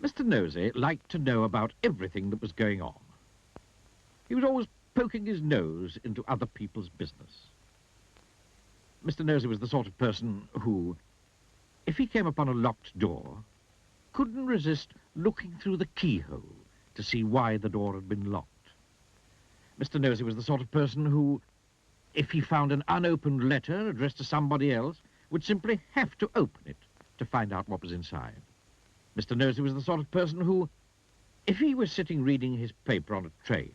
Mr. Nosey liked to know about everything that was going on. He was always poking his nose into other people's business. Mr. Nosey was the sort of person who, if he came upon a locked door, couldn't resist looking through the keyhole to see why the door had been locked. Mr. Nosey was the sort of person who, if he found an unopened letter addressed to somebody else, would simply have to open it to find out what was inside. Mr. Nosey was the sort of person who, if he was sitting reading his paper on a train,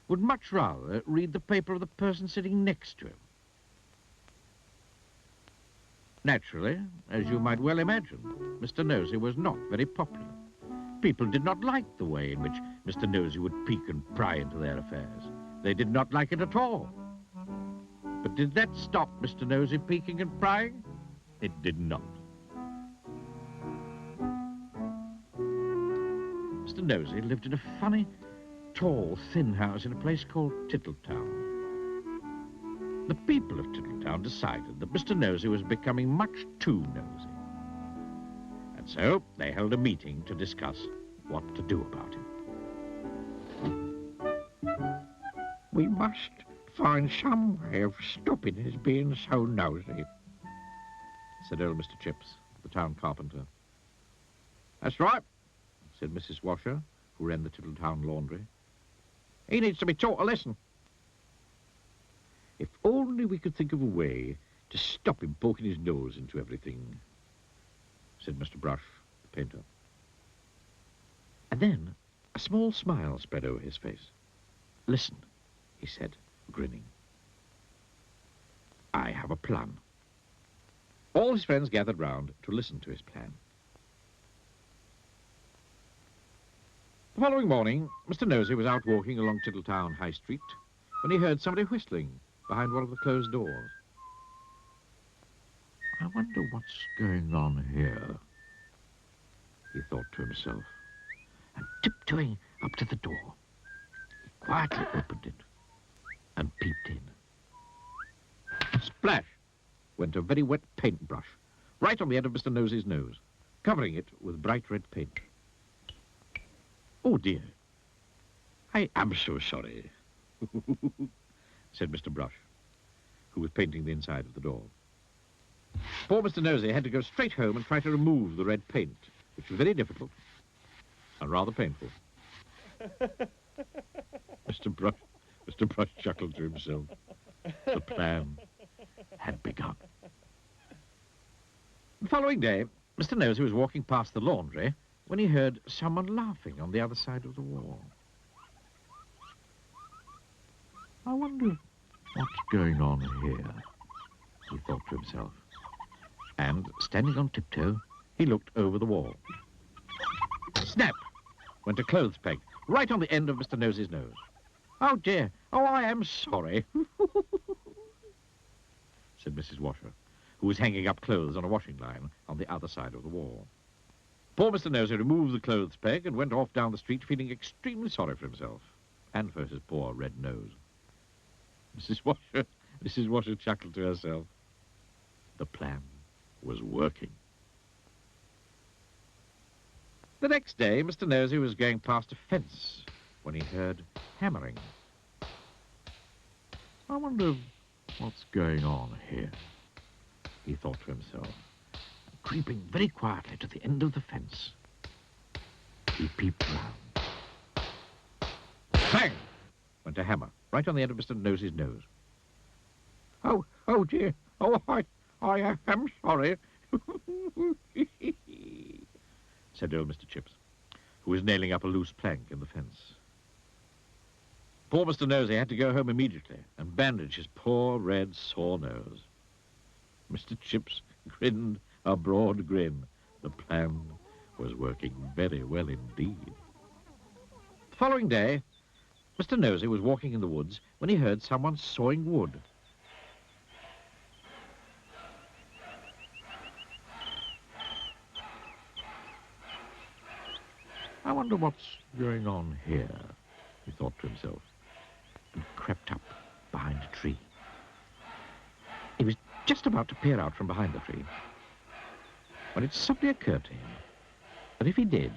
would much rather read the paper of the person sitting next to him. Naturally, as you might well imagine, Mr. Nosey was not very popular. People did not like the way in which Mr. Nosey would peek and pry into their affairs. They did not like it at all. But did that stop Mr. Nosey peeking and prying? It did not. Mr. Nosey lived in a funny, tall, thin house in a place called Tittletown. The people of Tittletown decided that Mr. Nosey was becoming much too nosy. And so they held a meeting to discuss what to do about him. We must find some way of stopping his being so nosy, said old Mr. Chips, the town carpenter. That's right, said Mrs. Washer, who ran the Tittletown laundry. He needs to be taught a lesson. If only we could think of a way to stop him poking his nose into everything, said Mr. Brush, the painter. And then a small smile spread over his face. Listen, he said, grinning. I have a plan. All his friends gathered round to listen to his plan. The following morning, Mr. Nosey was out walking along Tittletown High Street when he heard somebody whistling behind one of the closed doors. I wonder what's going on here, he thought to himself, and tiptoeing up to the door, he quietly opened it and peeped in. Splash went a very wet paintbrush right on the end of Mr. Nosey's nose, covering it with bright red paint. Oh, dear. I am so sorry, said Mr. Brush, who was painting the inside of the door. Poor Mr. Nosey had to go straight home and try to remove the red paint, which was very difficult and rather painful. Mr. Brush chuckled to himself. The plan had begun. The following day, Mr. Nosey was walking past the laundry when he heard someone laughing on the other side of the wall. I wonder what's going on here, he thought to himself. And, standing on tiptoe, he looked over the wall. Snap! Went a clothes peg right on the end of Mr. Nosey's nose. Oh, dear. Oh, I am sorry, said Mrs. Washer, who was hanging up clothes on a washing line on the other side of the wall. Poor Mr. Nosey removed the clothes peg and went off down the street feeling extremely sorry for himself and for his poor red nose. Mrs. Washer chuckled to herself. The plan was working. The next day, Mr. Nosey was going past a fence when he heard hammering. I wonder what's going on here, he thought to himself. Creeping very quietly to the end of the fence, he peeped round. Bang! Went a hammer right on the end of Mr. Nosey's nose. Oh, dear. Oh, I am sorry, said old Mr. Chips, who was nailing up a loose plank in the fence. Poor Mr. Nosey had to go home immediately and bandage his poor red sore nose. Mr. Chips grinned a broad grin. The plan was working very well indeed. The following day, Mr. Nosey was walking in the woods when he heard someone sawing wood. I wonder what's going on here, he thought to himself, and crept up behind a tree. He was just about to peer out from behind the tree when it suddenly occurred to him that if he did,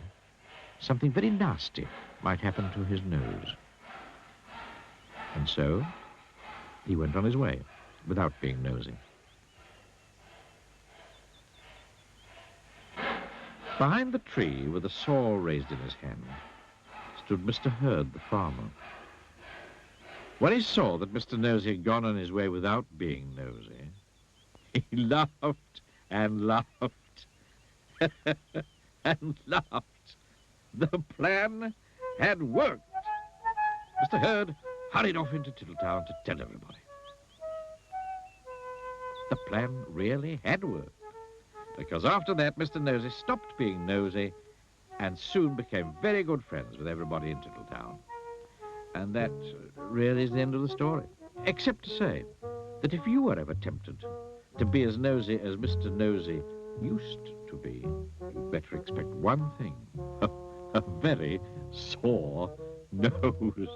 something very nasty might happen to his nose. And so he went on his way without being nosy. Behind the tree, with a saw raised in his hand, stood Mr. Hurd, the farmer. When he saw that Mr. Nosy had gone on his way without being nosy, he laughed and laughed and laughed. The plan had worked. Mr. Hurd hurried off into Tittletown to tell everybody. The plan really had worked, because after that Mr. Nosy stopped being nosy and soon became very good friends with everybody in Tittletown. And that really is the end of the story, except to say that if you were ever tempted to be as nosy as Mr. Nosy used to be, you'd better expect one thing, a very sore nose.